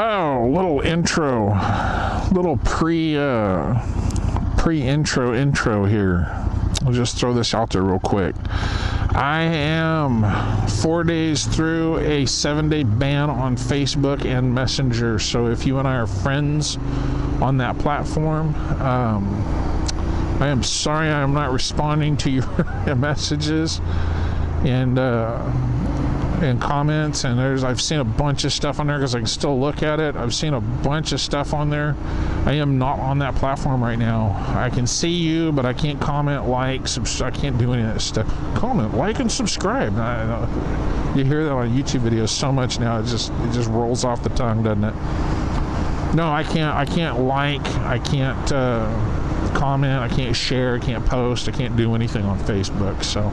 Oh, little intro, little intro here. I'll just throw this out there real quick. I am 4 days through a 7-day ban on Facebook and Messenger. So if you and I are friends on that platform, I am sorry I am not responding to your messages and comments, and I've seen a bunch of stuff on there because I can still look at it. I've seen a bunch of stuff on there. I am not on that platform right now. I can see you, but I can't comment, like, I can't do any of that stuff. Comment, like, and subscribe. You hear that on YouTube videos so much now, it just rolls off the tongue, doesn't it? No, I can't like, I can't comment, I can't share, I can't post, I can't do anything on Facebook. So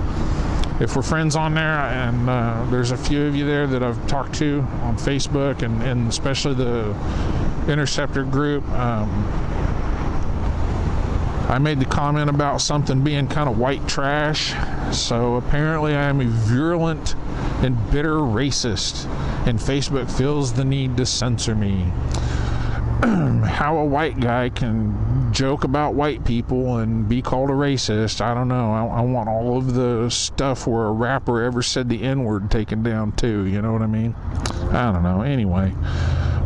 if we're friends on there, and there's a few of you there that I've talked to on Facebook, and especially the Interceptor group, I made the comment about something being kind of white trash. So apparently I am a virulent and bitter racist, and Facebook feels the need to censor me. How a white guy can joke about white people and be called a racist, I don't know. I want all of the stuff where a rapper ever said the N-word taken down too, you know what I mean? I don't know. Anyway,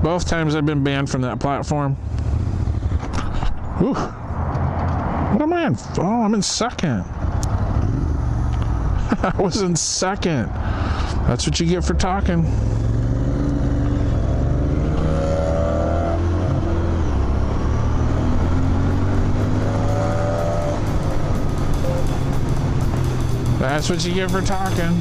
both times I've been banned from that platform. Whew. What am I in? Oh, I'm in second. I was in second. That's what you get for talking. That's what you get for talking.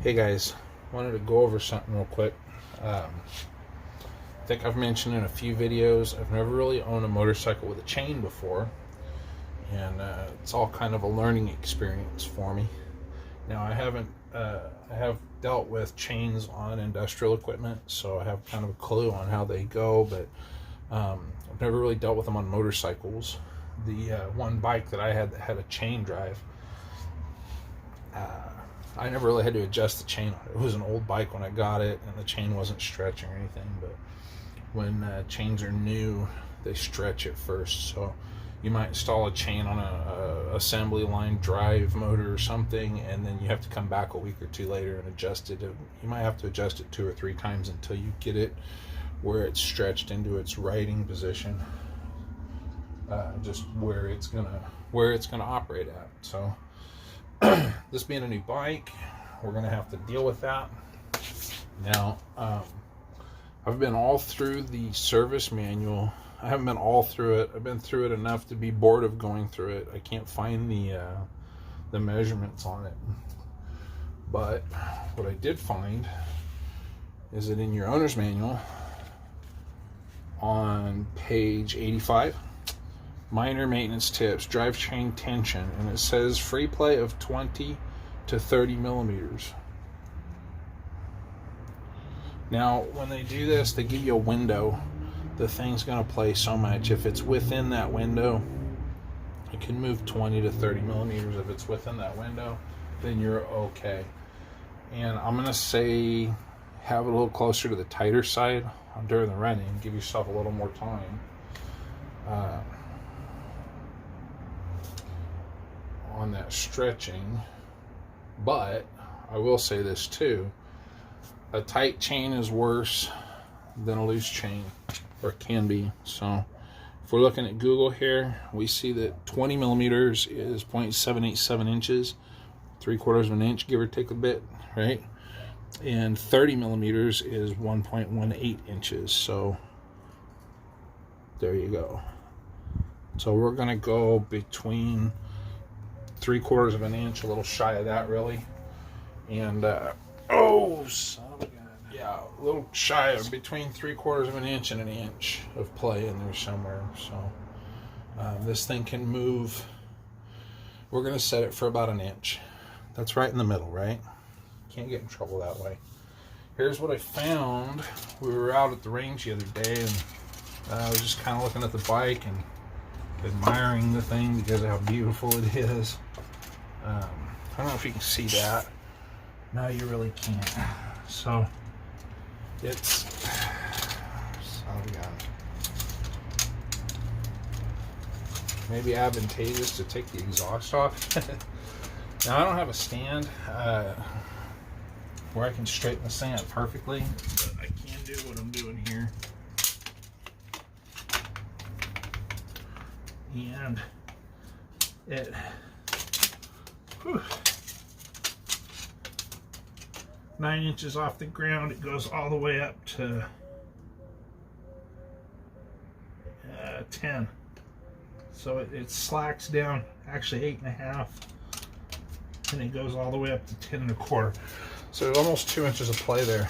Hey guys, wanted to go over something real quick. I think I've mentioned in a few videos, I've never really owned a motorcycle with a chain before, and it's all kind of a learning experience for me. Now I have dealt with chains on industrial equipment, so I have kind of a clue on how they go, but I've never really dealt with them on motorcycles. The one bike that I had that had a chain drive, I never really had to adjust the chain on it. It was an old bike when I got it, and the chain wasn't stretching or anything, but when chains are new, they stretch at first. So You might install a chain on a assembly line drive motor or something, and then you have to come back a week or two later and adjust it. You might have to adjust it 2 or 3 times until you get it where it's stretched into its riding position, just where it's gonna operate at. So this being a new bike, we're gonna have to deal with that. Now, I've been all through the service manual. I haven't been all through it. I've been through it enough to be bored of going through it. I can't find the measurements on it. But what I did find is that in your owner's manual on page 85, minor maintenance tips, drivetrain tension, and it says free play of 20 to 30 millimeters. Now, when they do this, they give you a window. The thing's going to play so much. If it's within that window, it can move 20 to 30 millimeters. If it's within that window, then you're okay. And I'm going to say have it a little closer to the tighter side during the running. Give yourself a little more time on that stretching. But I will say this too. A tight chain is worse than a loose chain, or can be. So if we're looking at Google here, we see that 20 millimeters is 0.787 inches, 3/4 of an inch, give or take a bit, right? And 30 millimeters is 1.18 inches. So there you go. So we're gonna go between 3/4 of an inch, a little shy of that really, and oh son of a gun. Yeah, a little shy of between 3/4 of an inch and an inch of play in there somewhere. So this thing can move. We're going to set it for about an inch. That's right in the middle, right? Can't get in trouble that way. Here's what I found. We were out at the range the other day, and I was just kind of looking at the bike and admiring the thing because of how beautiful it is. I don't know if you can see that. No, you really can't. So it's maybe advantageous to take the exhaust off. Now I don't have a stand where I can straighten the stand perfectly, but I can do what I'm doing here. And it, whew, 9 inches off the ground, it goes all the way up to 10. So it slacks down, actually 8.5, and it goes all the way up to 10.25. So there's almost 2 inches of play there.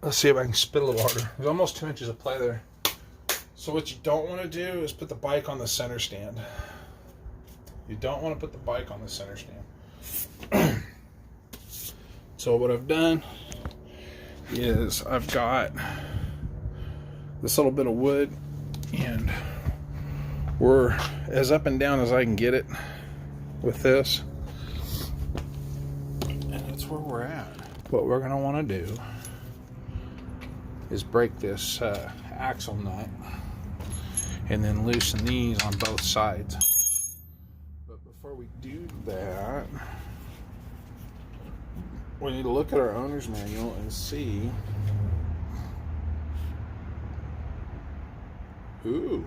Let's see if I can spit a little harder. There's almost 2 inches of play there. So what you don't want to do is put the bike on the center stand. You don't want to put the bike on the center stand. So what I've done is I've got this little bit of wood, and we're as up and down as I can get it with this, and that's where we're at. What we're going to want to do is break this axle nut and then loosen these on both sides. But before we do that, we need to look at our owner's manual and see. Ooh.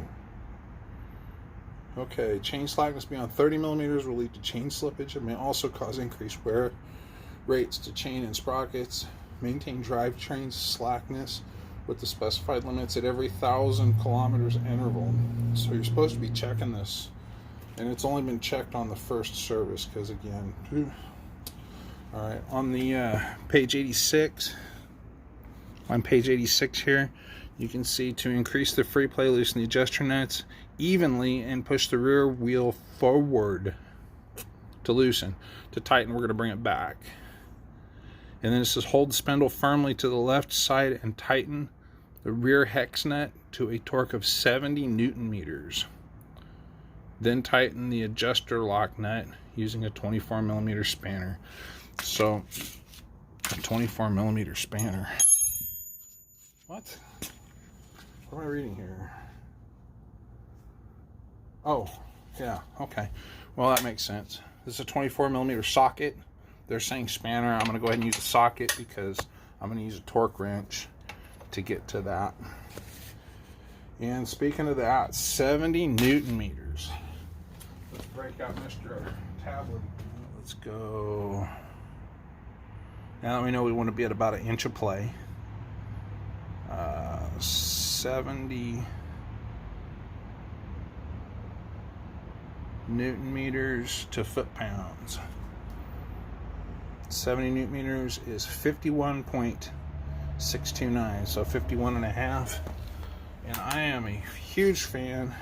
Okay, chain slackness beyond 30 millimeters will lead to chain slippage. It may also cause increased wear rates to chain and sprockets. Maintain drivetrain slackness with the specified limits at every 1,000 kilometers interval. So you're supposed to be checking this, and it's only been checked on the first service because, again, all right, on the page 86, on page 86 here, you can see to increase the free play, loosen the adjuster nuts evenly and push the rear wheel forward to loosen. To tighten, we're going to bring it back. And then it says hold the spindle firmly to the left side and tighten the rear hex nut to a torque of 70 Newton meters. Then tighten the adjuster lock nut using a 24 millimeter spanner. So, a 24 millimeter spanner. What? What am I reading here? Oh, yeah, okay. Well, that makes sense. This is a 24mm socket. They're saying spanner. I'm going to go ahead and use a socket because I'm going to use a torque wrench to get to that. And speaking of that, 70 Newton meters. Let's break out Mr. Tablet. Let's go. Now that we know we want to be at about 1 inch of play. 70 Newton meters to foot-pounds. 70 Newton meters is 51.629, so 51.5. And I am a huge fan.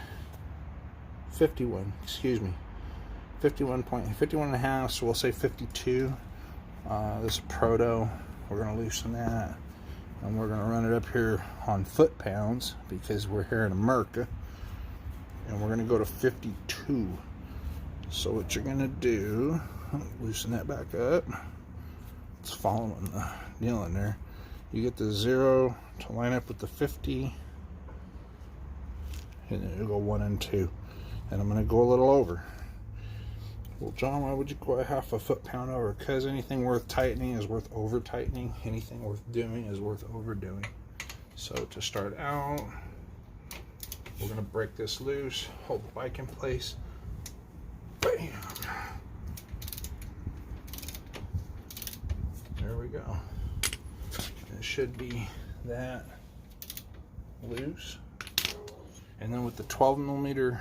51, excuse me. 51.5, so we'll say 52. This is proto. We're going to loosen that. And we're going to run it up here on foot-pounds because we're here in America. And we're going to go to 52. So what you're going to do, loosen that back up. It's following the deal in there. You get the 0 to line up with the 50. And then it'll go 1 and 2. And I'm going to go a little over. Well, John, why would you go a half a foot-pound over? Because anything worth tightening is worth over-tightening. Anything worth doing is worth overdoing. So to start out, we're going to break this loose, hold the bike in place. Bam! There we go. It should be that loose. And then with the 12mm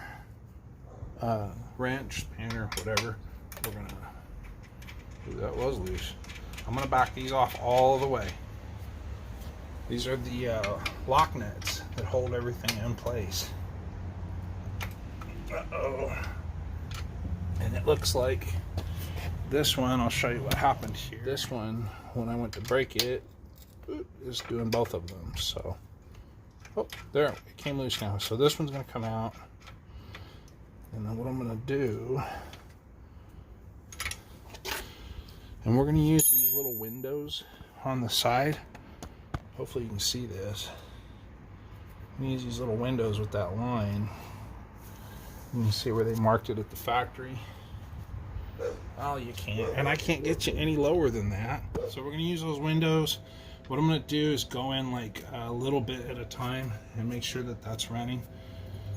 wrench, spanner, whatever, we're gonna. Ooh, that was loose. I'm gonna back these off all the way. These are the lock nuts that hold everything in place. Uh-oh. And it looks like this one, I'll show you what happened here. This one, when I went to break it, is doing both of them. So, oh, there, it came loose now. So this one's gonna come out. And then what I'm going to do, and we're going to use these little windows on the side. Hopefully you can see this. I'm going to use these little windows with that line. You can see where they marked it at the factory. Oh, you can't. And I can't get you any lower than that. So we're going to use those windows. What I'm going to do is go in like a little bit at a time and make sure that that's running.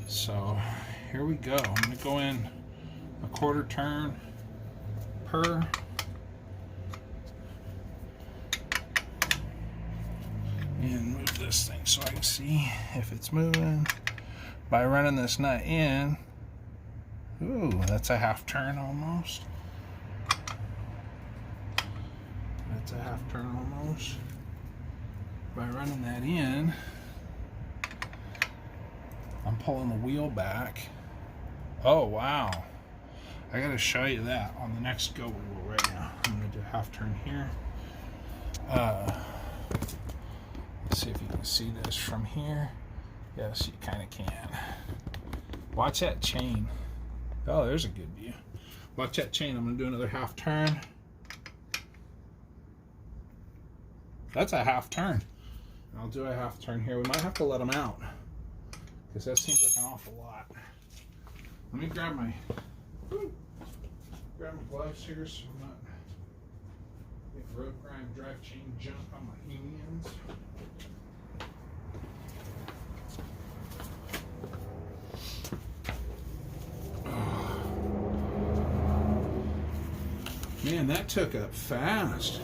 So here we go. I'm going to go in a 1/4 turn per. And move this thing so I can see if it's moving. By running this nut in, ooh, that's a 1/2 turn almost. That's a 1/2 turn almost. By running that in, I'm pulling the wheel back. Oh, wow. I gotta show you that on the next go wheel right now. I'm gonna do a 1/2 turn here. Let's see if you can see this from here. Yes, you kind of can. Watch that chain. Oh, there's a good view. Watch that chain. I'm gonna do another 1/2 turn. That's a 1/2 turn. I'll do a 1/2 turn here. We might have to let them out, because that seems like an awful lot. Let me grab my gloves here so I'm not getting rope grind, drive chain junk on my hands. Man, that took up fast.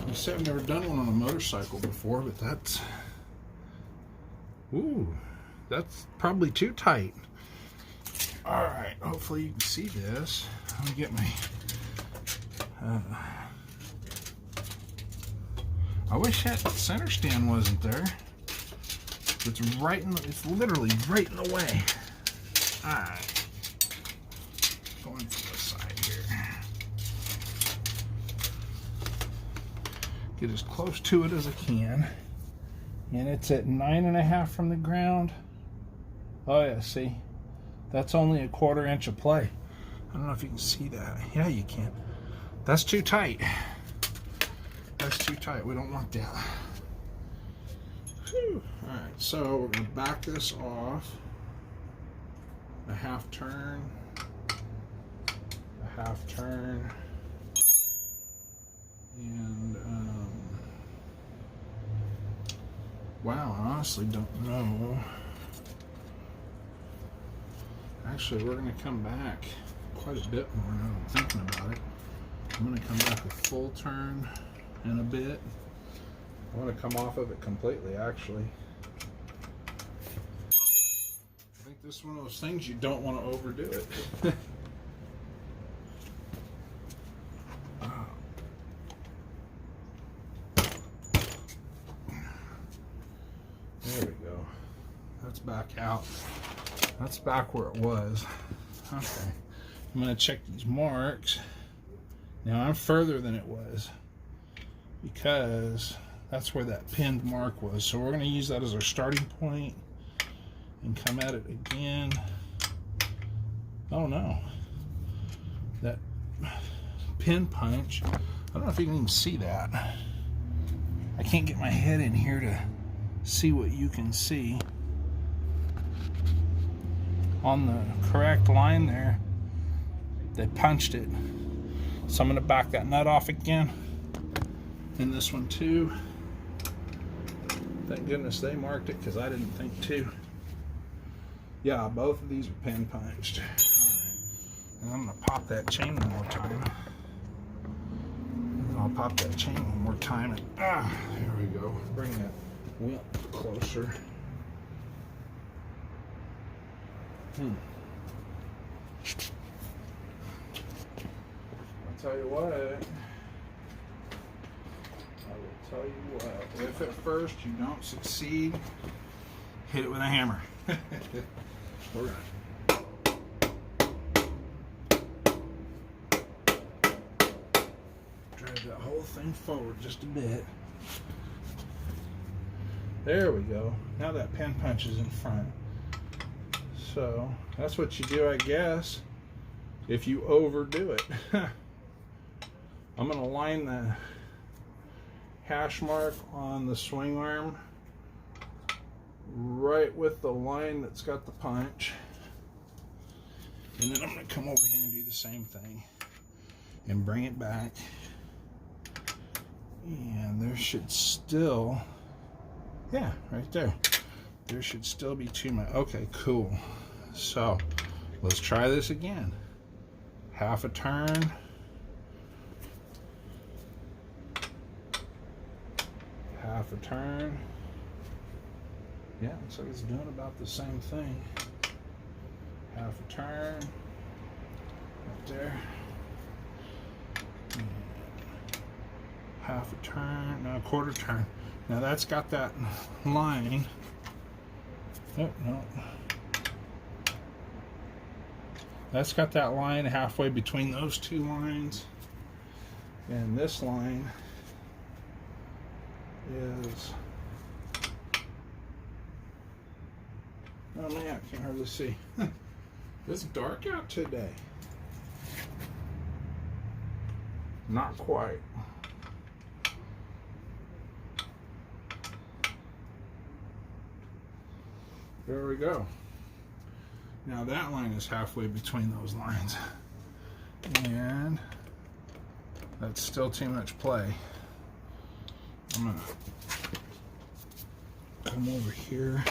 I said I've never done one on a motorcycle before, but that's, ooh, that's probably too tight. All right, hopefully you can see this. Let me get my, I wish that center stand wasn't there. It's right in the, it's literally right in the way. All right, going from this side here. Get as close to it as I can. And it's at 9.5 from the ground. Oh yeah, see? That's only a 1/4 inch of play. I don't know if you can see that. Yeah, you can. That's too tight. That's too tight. We don't want that. Whew. All right, so we're gonna back this off. a half turn, a half turn, and wow, I honestly don't know. Actually, we're going to come back quite a bit more now I'm thinking about it. I'm going to come back a full turn and a bit. I want to come off of it completely, actually. I think this is one of those things you don't want to overdo it. There we go. That's back out. That's back where it was. Okay. I'm going to check these marks. Now I'm further than it was because that's where that pinned mark was. So we're going to use that as our starting point and come at it again. Oh no. That pin punch. I don't know if you can even see that. I can't get my head in here to see what you can see. On the correct line there, they punched it. So I'm going to back that nut off again. And this one too. Thank goodness they marked it because I didn't think to. Yeah, both of these are pin punched. Alright. And I'm going to pop that chain one more time. And I'll pop that chain one more time. And, there we go. Bring that wheel closer. I'll tell you what. I will tell you what. If at first you don't succeed, hit it with a hammer. We're gonna drive that whole thing forward just a bit. There we go. Now that pin punch is in front. So that's what you do, I guess, if you overdo it. I'm going to line the hash mark on the swing arm right with the line that's got the punch. And then I'm going to come over here and do the same thing and bring it back. And there should still, yeah, right there. There should still be two more. Okay, cool. So let's try this again. Half a turn. Half a turn. Yeah, looks like it's doing about the same thing. Half a turn. Right there. And half a turn. No, a quarter turn. Now that's got that line. Oh, no. That's got that line halfway between those two lines. And this line is... Oh man, I can't hardly see. It's dark out today. Not quite. There we go. Now that line is halfway between those lines. And that's still too much play. I'm gonna come over here.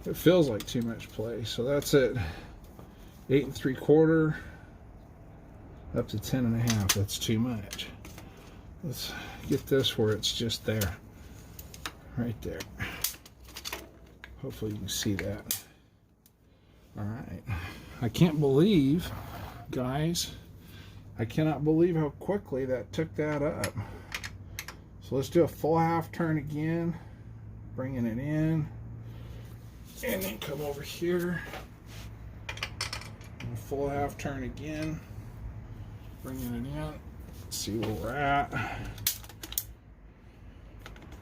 It feels like too much play, so that's it. 8 3/4 up to 10 1/2. That's too much. Let's get this where it's just there, right there. Hopefully you can see that. All right. I can't believe, guys, I cannot believe how quickly that took that up. So let's do a full half turn again, bringing it in, and then come over here, and a full half turn again, bringing it in. Let's see where we're at.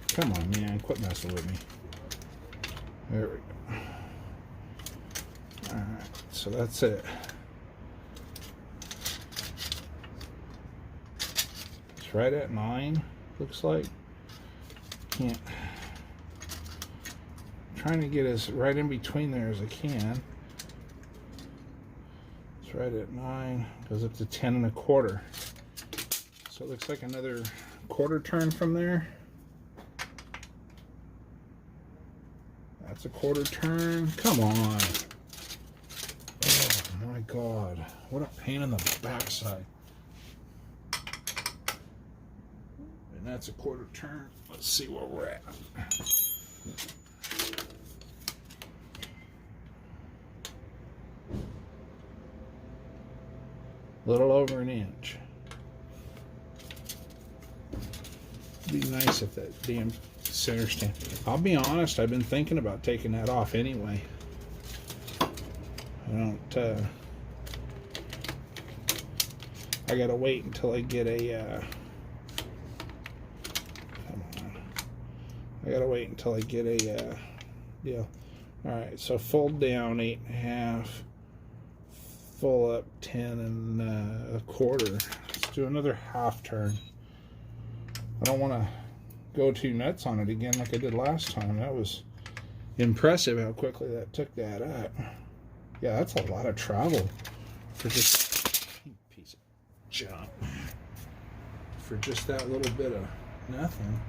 Come on, man, quit messing with me. There we go. Alright, so that's it. It's right at 9, looks like. Can't. trying to get as right in between there as I can. It's right at 9, goes up to 10 1/4. So it looks like another quarter turn from there. That's a quarter turn. Come on. Oh my God. What a pain in the backside. And that's a quarter turn. Let's see where we're at. Little over an inch. It'd be nice if that damn center stand. I'll be honest, I've been thinking about taking that off anyway. I gotta wait until I get a come on. I gotta wait until I get a deal. Alright, so fold down 8 1/2, full up 10 1/4. Let's do another half turn. I don't want to go too nuts on it again like I did last time. That was impressive how quickly that took that up. Yeah, that's a lot of travel for just a piece of junk. For just that little bit of nothing.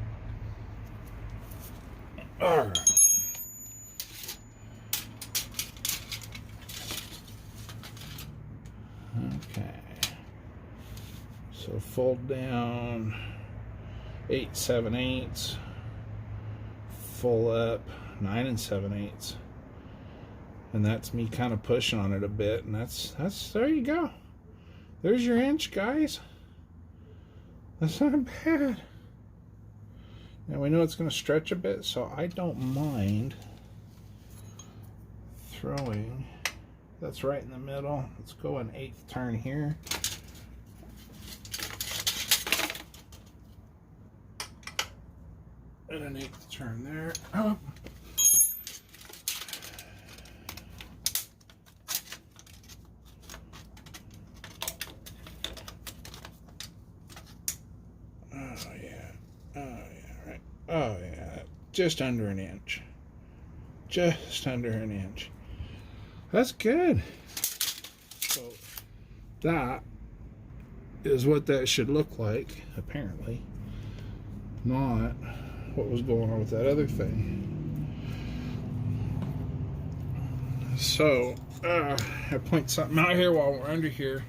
All right. Okay. So fold down 8 7/8, full up 9 7/8, and that's me kind of pushing on it a bit, and that's there you go. There's your inch, guys. That's not bad. Now we know it's going to stretch a bit, so I don't mind throwing. That's right in the middle. Let's go an 1/8 turn here. And an 1/8 turn there. Oh. Oh yeah. Oh yeah, right. Oh yeah. Just under an inch. Just under an inch. That's good. So that is what that should look like, apparently. Not what was going on with that other thing. So I point something out here while we're under here.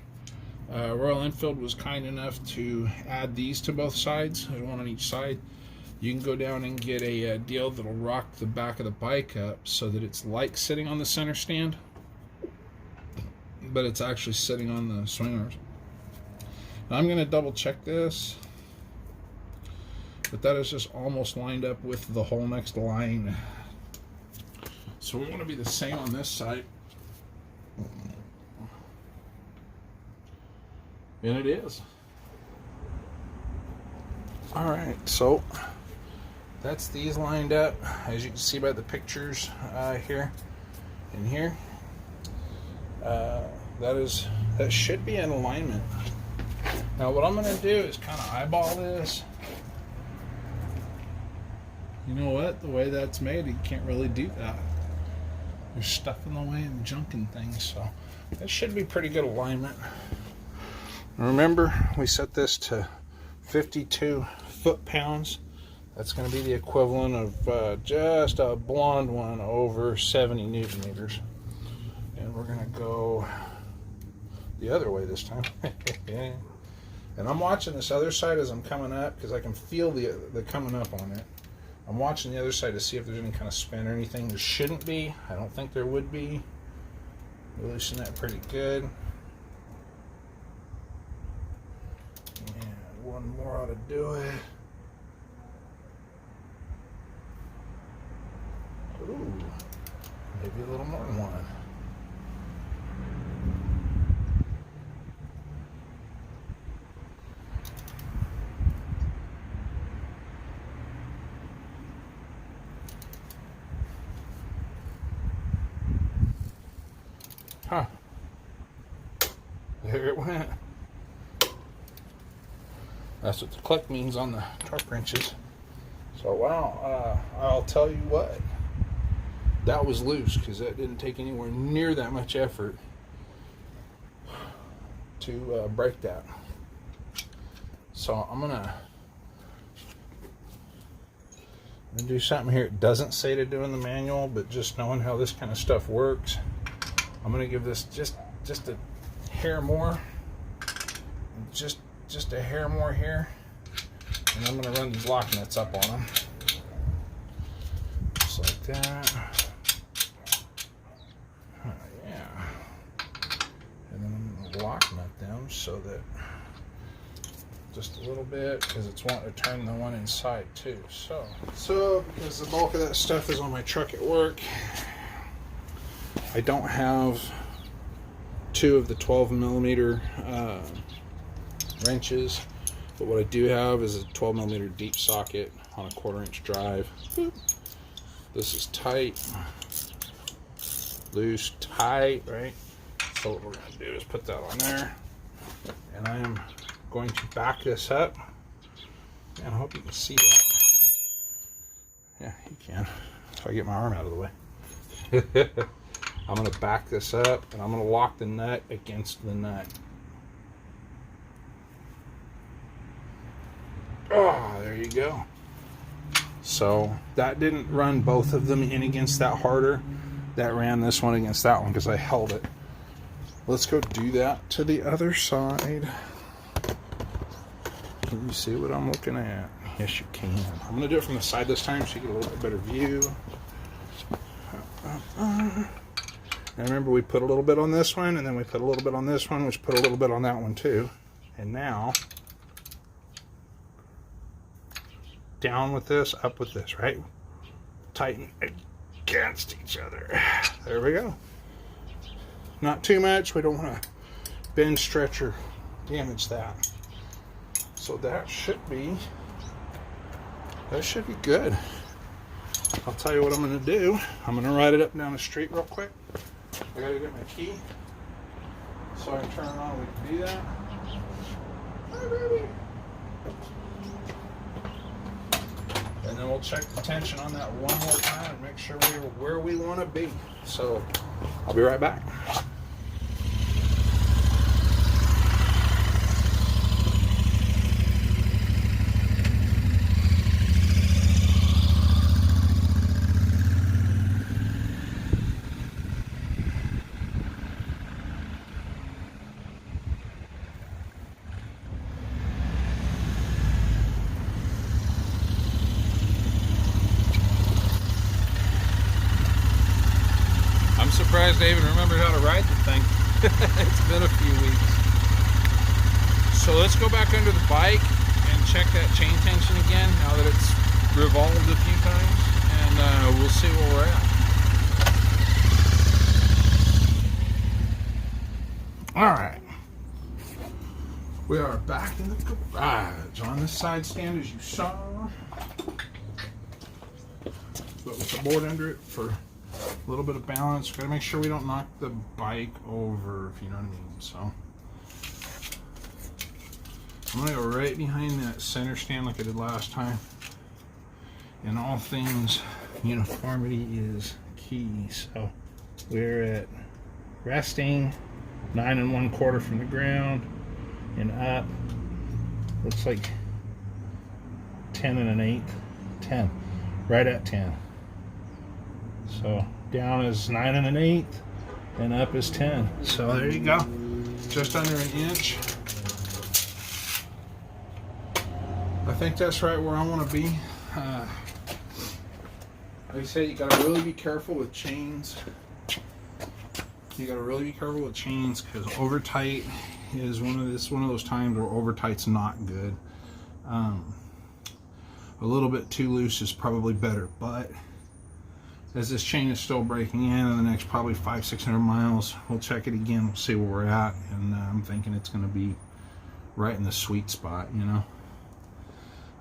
Royal Enfield was kind enough to add these to both sides. There's one on each side. You can go down and get a deal that'll rock the back of the bike up so that it's like sitting on the center stand, but it's actually sitting on the swing arms. Now I'm going to double check this, but that is just almost lined up with the whole next line. So we want to be the same on this side. And it is. Alright, so that's these lined up, as you can see by the pictures here and here. That should be in alignment. Now what I'm going to do is kind of eyeball this. You know what? The way that's made, you can't really do that. There's stuff in the way and junk and things, so that should be pretty good alignment. Remember, we set this to 52 foot-pounds. That's going to be the equivalent of just a blonde one over 70 Newton meters. And we're going to go the other way this time. And I'm watching this other side as I'm coming up because I can feel the coming up on it. I'm watching the other side to see if there's any kind of spin or anything. There shouldn't be. I don't think there would be. Loosen that pretty good. And one more ought to do it. Ooh, maybe a little more than one. Huh. There it went. That's what the click means on the torque wrenches. So, wow, I'll tell you what. that was loose because that didn't take anywhere near that much effort to break that. So I'm gonna do something here. It doesn't say to do in the manual, but just knowing how this kind of stuff works, I'm gonna give this just a hair more, just a hair more here, and I'm gonna run these lock nuts up on them, just like that. Yeah, and then I'm gonna lock nut them so that just a little bit, because it's wanting to turn the one inside too. So because the bulk of that stuff is on my truck at work, I don't have two of the 12mm wrenches, but what I do have is a 12mm deep socket on a 1/4" drive. This is tight, loose, tight, right? So what we're going to do is put that on there, and I am going to back this up, and I hope you can see that. Yeah, you can, if I get my arm out of the way. I'm going to back this up, and I'm going to lock the nut against the nut. Oh, there you go. So that didn't run both of them in against that harder. That ran this one against that one because I held it. Let's go do that to the other side. Can you see what I'm looking at? Yes, you can. I'm going to do it from the side this time so you get a little bit better view. And remember, we put a little bit on this one, and then we put a little bit on this one, which put a little bit on that one too. And now, down with this, up with this, right? Tighten against each other. There we go. Not too much. We don't want to bend, stretch, or damage that. So that should be good. I'll tell you what I'm going to do. I'm going to ride it up and down the street real quick. I got to get my key so I can turn it on. We can do that. Hi, baby. And then we'll check the tension on that one more time and make sure we're where we want to be. So I'll be right back. I'm surprised I even remembered how to ride the thing. It's been a few weeks. So let's go back under the bike and check that chain tension again now that it's revolved a few times, and we'll see where we're at. Alright. We are back in the garage on this side stand as you saw. But with the board under it for a little bit of balance. Got to make sure we don't knock the bike over, if you know what I mean. So I'm going to go right behind that center stand like I did last time. In all things, uniformity is key. So we're at resting 9 1/4 from the ground and up. Looks like 10 1/8. 10. Right at 10. So down is 9 1/8 and up is 10. So there you go. Just under an inch. I think that's right where I want to be. Like I said, you got to really be careful with chains. You got to really be careful with chains because over tight is one of those times where over tight's not good. A little bit too loose is probably better, but as this chain is still breaking in the next probably 500-600 miles, we'll check it again. We'll see where we're at, and I'm thinking it's going to be right in the sweet spot. You know,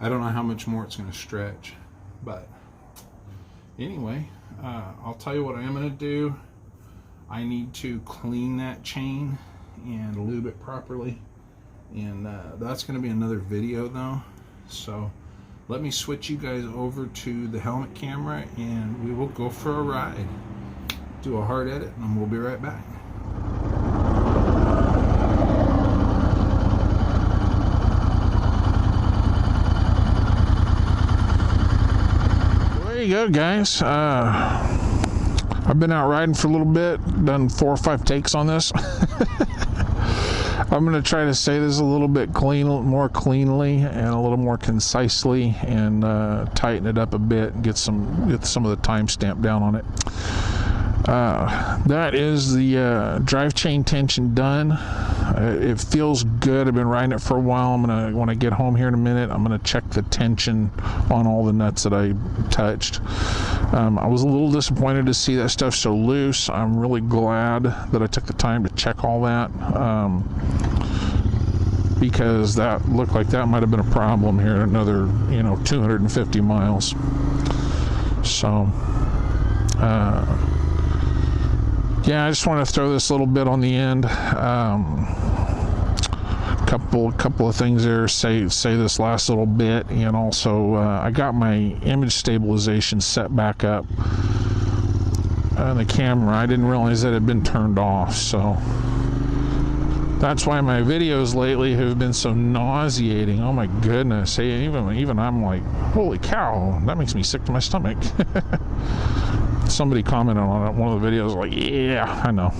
I don't know how much more it's going to stretch, but anyway, I'll tell you what I am going to do. I need to clean that chain and lube it properly, and that's going to be another video though. So let me switch you guys over to the helmet camera and we will go for a ride. Do a hard edit and we'll be right back. There you go, guys. I've been out riding for a little bit, done 4 or 5 takes on this. I'm going to try to say this a little bit more cleanly and a little more concisely, and tighten it up a bit and get some of the timestamp down on it. That is the drive chain tension done. It feels good. I've been riding it for a while. When I get home here in a minute, I'm gonna check the tension on all the nuts that I touched. I was a little disappointed to see that stuff so loose. I'm really glad that I took the time to check all that, because that looked like that might have been a problem here at another 250 miles. So yeah, I just want to throw this little bit on the end. Couple of things there. Say this last little bit, and also I got my image stabilization set back up on the camera. I didn't realize that it had been turned off, so that's why my videos lately have been so nauseating. Oh my goodness! Hey, even I'm like, holy cow, that makes me sick to my stomach. Somebody commented on it, one of the videos, like, yeah, I know.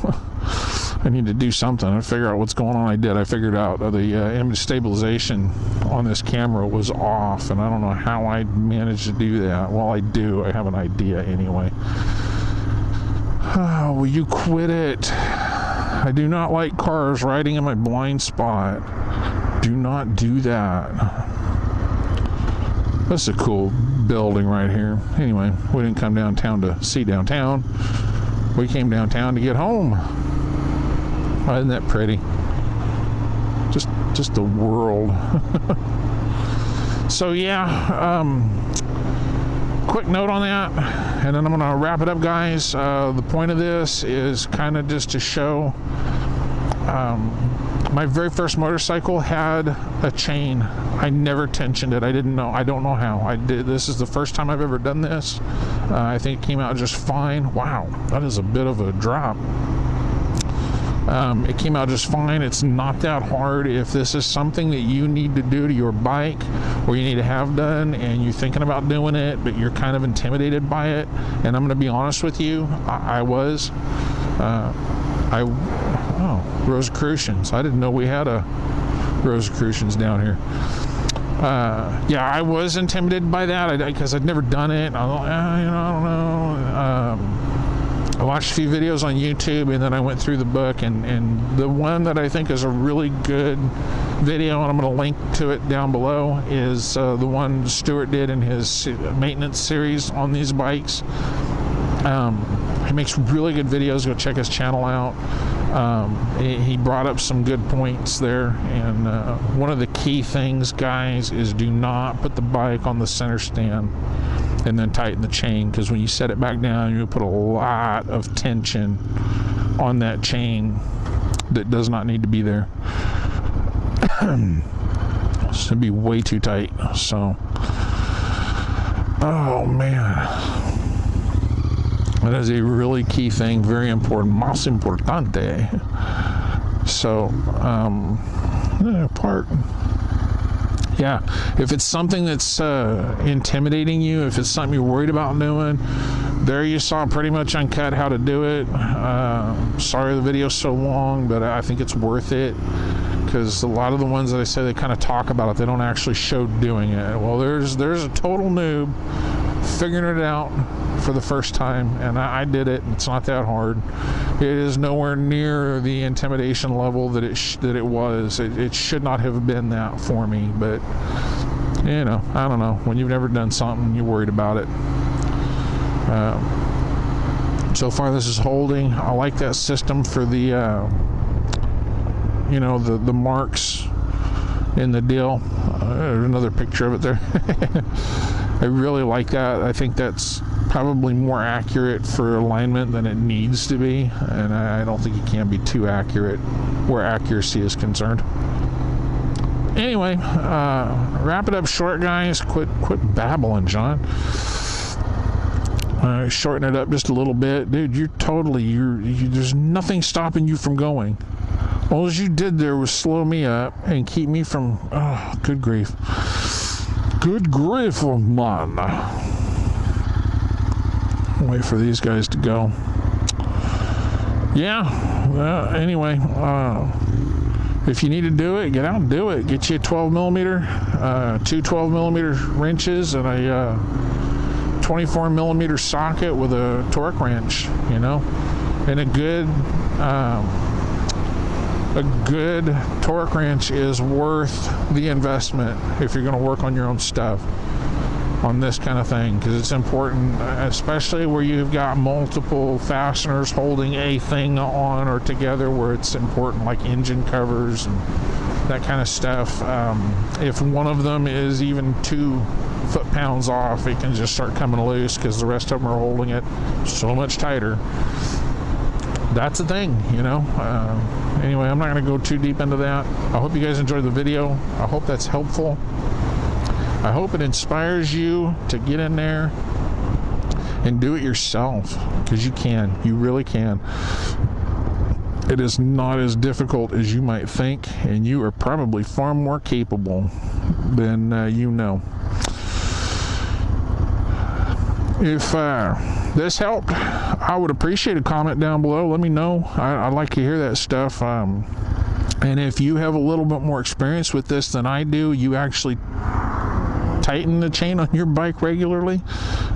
I need to do something. I figure out what's going on. I did. I figured out the image stabilization on this camera was off, and I don't know how I managed to do that. Well, I do. I have an idea anyway. Oh, will you quit it? I do not like cars riding in my blind spot. Do not do that. That's a cool building right here. Anyway, we didn't come downtown to see downtown. We came downtown to get home. Oh, isn't that pretty? Just the world. So yeah, quick note on that, and then I'm gonna wrap it up, guys. The point of this is kind of just to show my very first motorcycle had a chain. I never tensioned it. I don't know how I did. This is the first time I've ever done this. I think it came out just fine. Wow, that is a bit of a drop. It came out just fine. It's not that hard. If this is something that you need to do to your bike, or you need to have done, and you're thinking about doing it, but you're kind of intimidated by it, and I'm going to be honest with you, I was. Rosicrucians. I didn't know we had a Rosicrucians down here. Yeah, I was intimidated by that because I'd never done it. I thought, I don't know. I watched a few videos on YouTube, and then I went through the book, and the one that I think is a really good video, and I'm going to link to it down below, is the one Stuart did in his maintenance series on these bikes. He makes really good videos. Go check his channel out. He brought up some good points there, and one of the key things, guys, is do not put the bike on the center stand and then tighten the chain, because when you set it back down, you put a lot of tension on that chain that does not need to be there. It's gonna be way too tight. So, oh man, that is a really key thing, very important, más importante. So, park. Yeah, if it's something that's intimidating you, if it's something you're worried about doing, there you saw pretty much uncut how to do it. Sorry the video's so long, but I think it's worth it, because a lot of the ones that I say, they kind of talk about it, they don't actually show doing it. Well, there's a total noob figuring it out for the first time, and I did it. It's not that hard. It is nowhere near the intimidation level that it was. It should not have been that for me, but I don't know. When you've never done something, you're worried about it. So far, this is holding. I like that system for the the marks in the deal. There's another picture of it there. I really like that. I think that's probably more accurate for alignment than it needs to be, and I don't think it can be too accurate where accuracy is concerned. anyway, wrap it up short, guys. Quit babbling, John. Shorten it up just a little bit, dude. There's nothing stopping you from going. All you did there was slow me up and keep me from. Oh, good grief! Good grief, man. Wait for these guys to go. Yeah. Anyway, if you need to do it, get out and do it. Get you a 12 millimeter, two 12 millimeter wrenches, and a 24 millimeter socket with a torque wrench, you know, and a good torque wrench is worth the investment if you're going to work on your own stuff on this kind of thing, because it's important, especially where you've got multiple fasteners holding a thing on or together, where it's important, like engine covers and that kind of stuff. If one of them is even 2 foot-pounds off, it can just start coming loose because the rest of them are holding it so much tighter. That's the thing, you know. Anyway, I'm not going to go too deep into that. I hope you guys enjoyed the video. I hope that's helpful. I hope it inspires you to get in there and do it yourself, because you can. You really can. It is not as difficult as you might think, and you are probably far more capable than you know. If this helped, I would appreciate a comment down below. Let me know. I'd like to hear that stuff. And if you have a little bit more experience with this than I do, you actually tighten the chain on your bike regularly,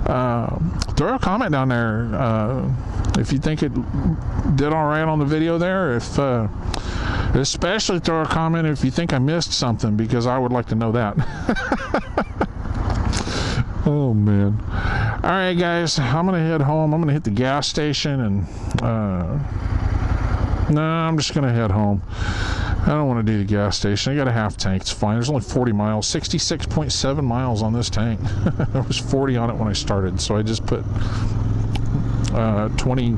throw a comment down there if you think it did all right on the video there. If especially throw a comment if you think I missed something, because I would like to know that. Oh man. All right, guys, I'm gonna head home. I'm gonna hit the gas station, and no, I'm just gonna head home. I don't want to do the gas station. I got a half tank. It's fine. There's only 40 miles, 66.7 miles on this tank. There was 40 on it when I started, so I just put 40,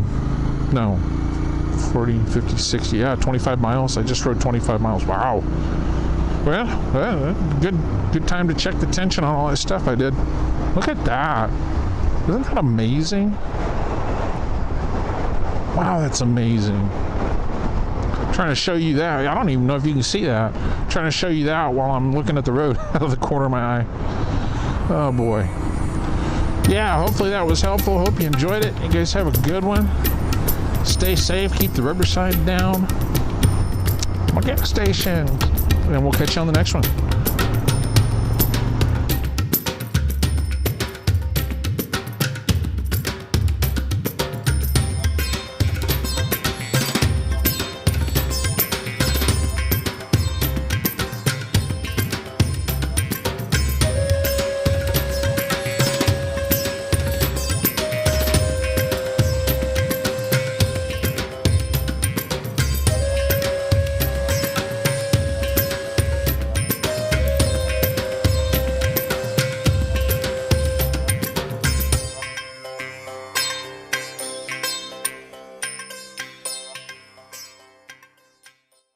50, 60, yeah, 25 miles. I just rode 25 miles. Wow. Well, good time to check the tension on all that stuff I did. Look at that. Isn't that amazing? Wow, that's amazing. Trying to show you that. I don't even know if you can see that. I'm trying to show you that while I'm looking at the road out of the corner of my eye. Oh boy. Yeah, hopefully that was helpful. Hope you enjoyed it. You guys have a good one. Stay safe. Keep the rubber side down. My gas station. And we'll catch you on the next one.